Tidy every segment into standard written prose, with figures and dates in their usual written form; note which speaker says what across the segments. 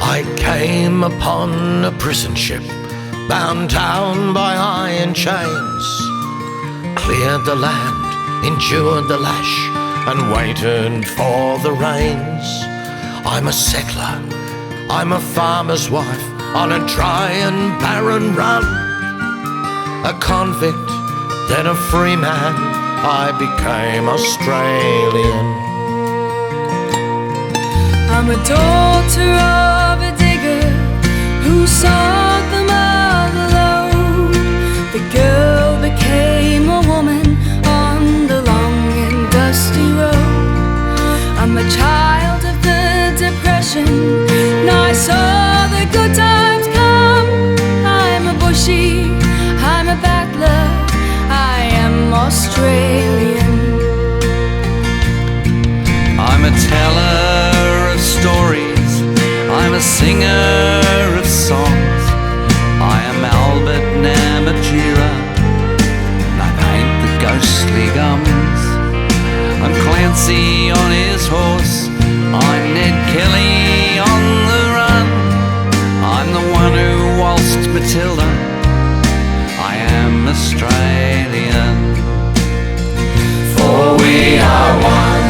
Speaker 1: I came upon a prison ship, bound down by iron chains, cleared the land, endured the lash, and waited for the rains. I'm a settler, I'm a farmer's wife, on a dry and barren run. A convict, then a free man, I became Australian.
Speaker 2: I'm a daughter of a digger who sought the mother lode. The girl became a woman on the long and dusty road. I'm a child of the Depression, and I saw the good times come. I'm a bushie, I'm a battler, I am Australian.
Speaker 3: I'm a teller of stories, I'm a singer of songs. I am Albert Namatjira, and I paint the ghostly gums. I'm Clancy on his horse, I'm Ned Kelly on the run. I'm the one who waltzed Matilda, I am Australian.
Speaker 1: For we are one,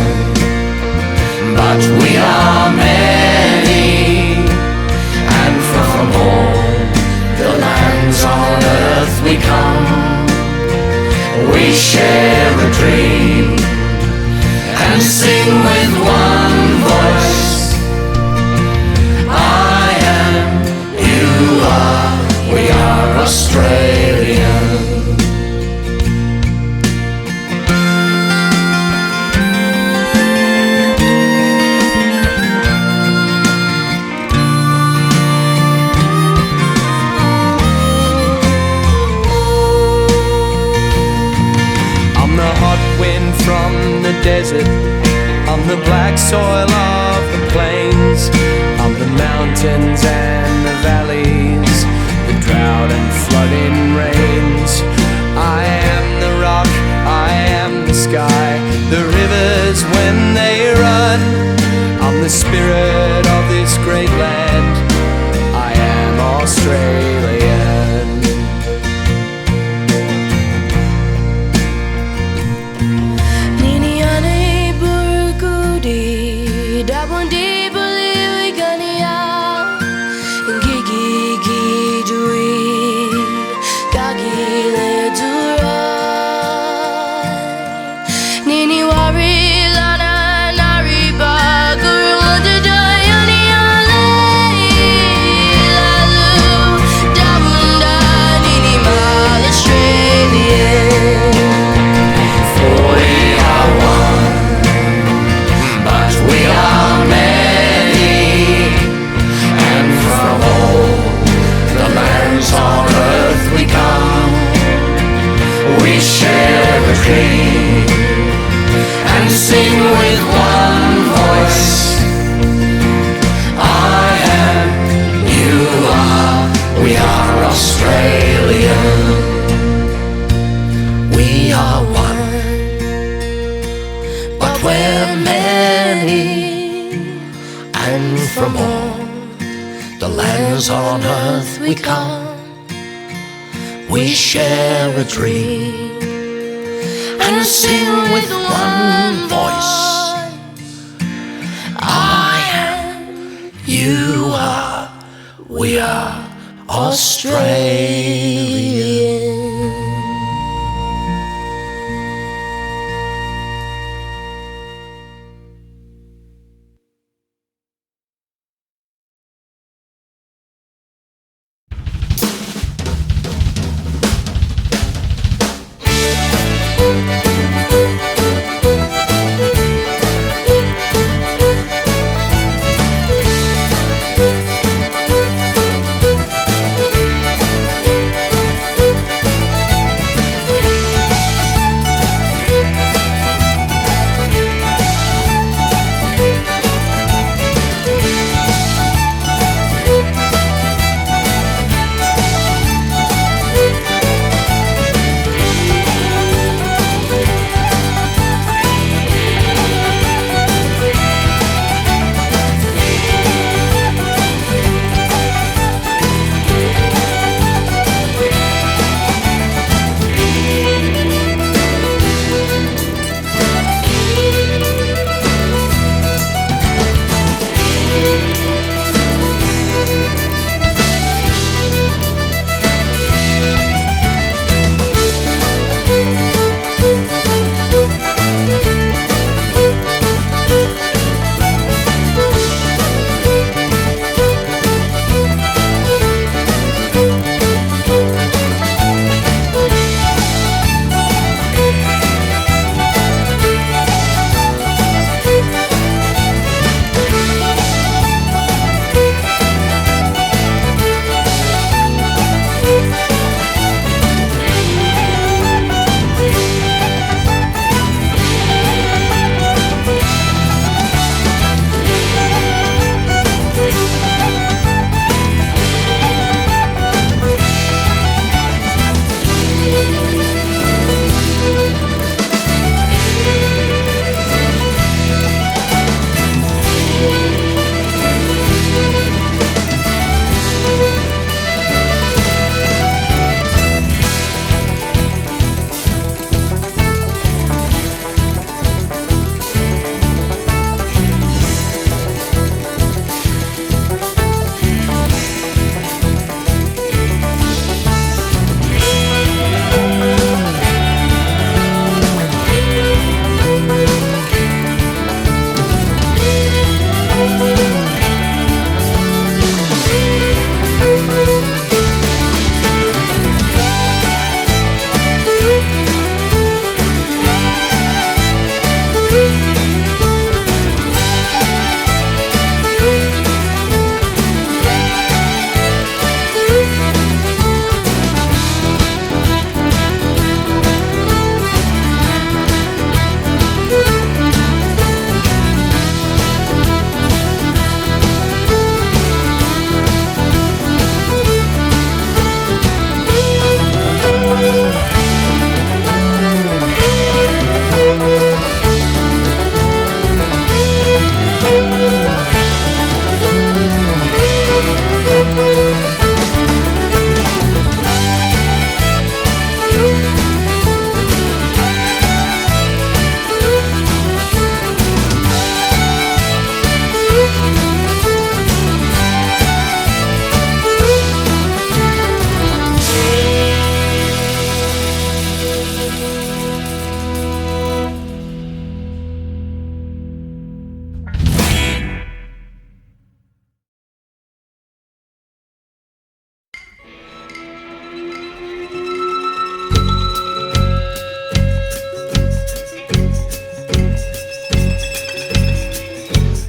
Speaker 1: but we are many, and from all the lands on earth we come. We share a dream and sing with one voice. I am, you are, we are Australian.
Speaker 4: From the desert, I'm the black soil of the plains, I'm the mountains and the valleys, the drought and flooding rains. I am the rock, I am the sky, the rivers when they run. I'm the spirit of this great land, I am Australian.
Speaker 1: And sing with one voice. I am, you are, we are Australian. We are one, but we're many, and from all the lands on earth we come. We share a dream and sing with one voice. I am, you are, we are Australian.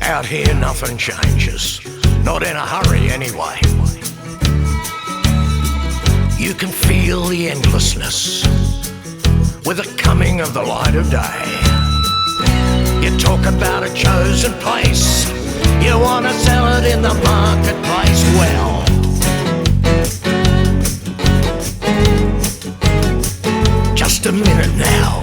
Speaker 1: Out here nothing changes, not in a hurry anyway. You can feel the endlessness with the coming of the light of day. You talk about a chosen place, you want to sell it in the marketplace. Well, just a minute now.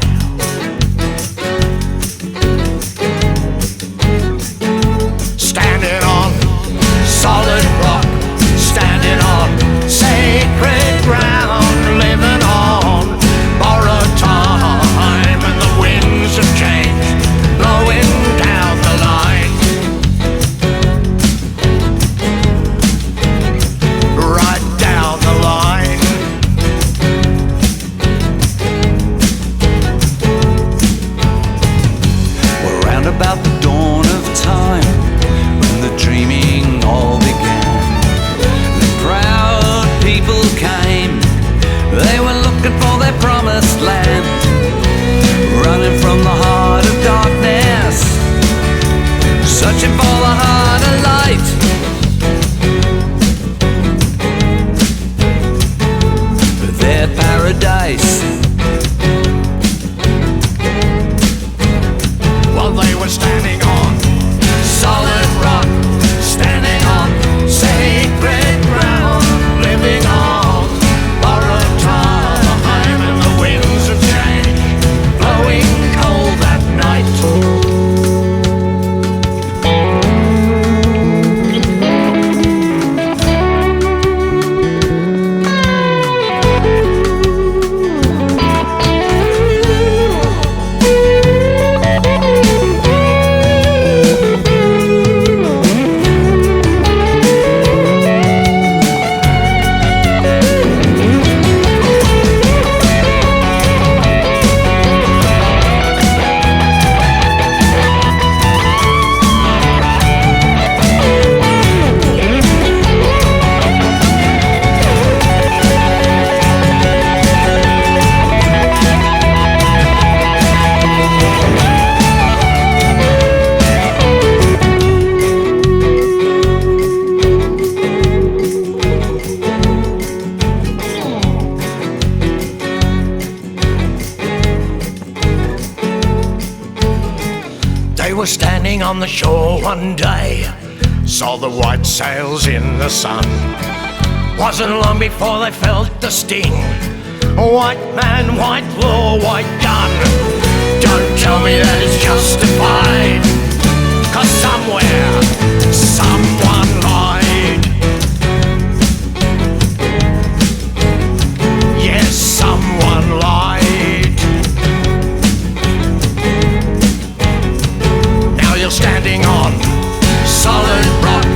Speaker 1: Standing on solid rock, standing on sacred ground, living on borrowed time, and the winds of change blowing down the line. Right down the line.
Speaker 3: We're round about the dawn of time, when the dreaming all began. The proud people came, they were looking for their promised land, running from the heart of darkness, searching for the heart of light. Their paradise.
Speaker 1: While they were standing on solid rock, standing on sacred ground, living on borrowed time, and the winds of change blowing cold that night. They were standing on the shore one day, saw the white sails in the sun. Wasn't long before they felt the sting. White man, white law, white gun. Don't tell me that it's justified, 'cause somewhere, someone lied. Yes, someone lied. Now you're standing on solid rock,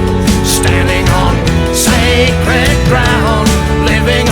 Speaker 1: standing on sacred ground, living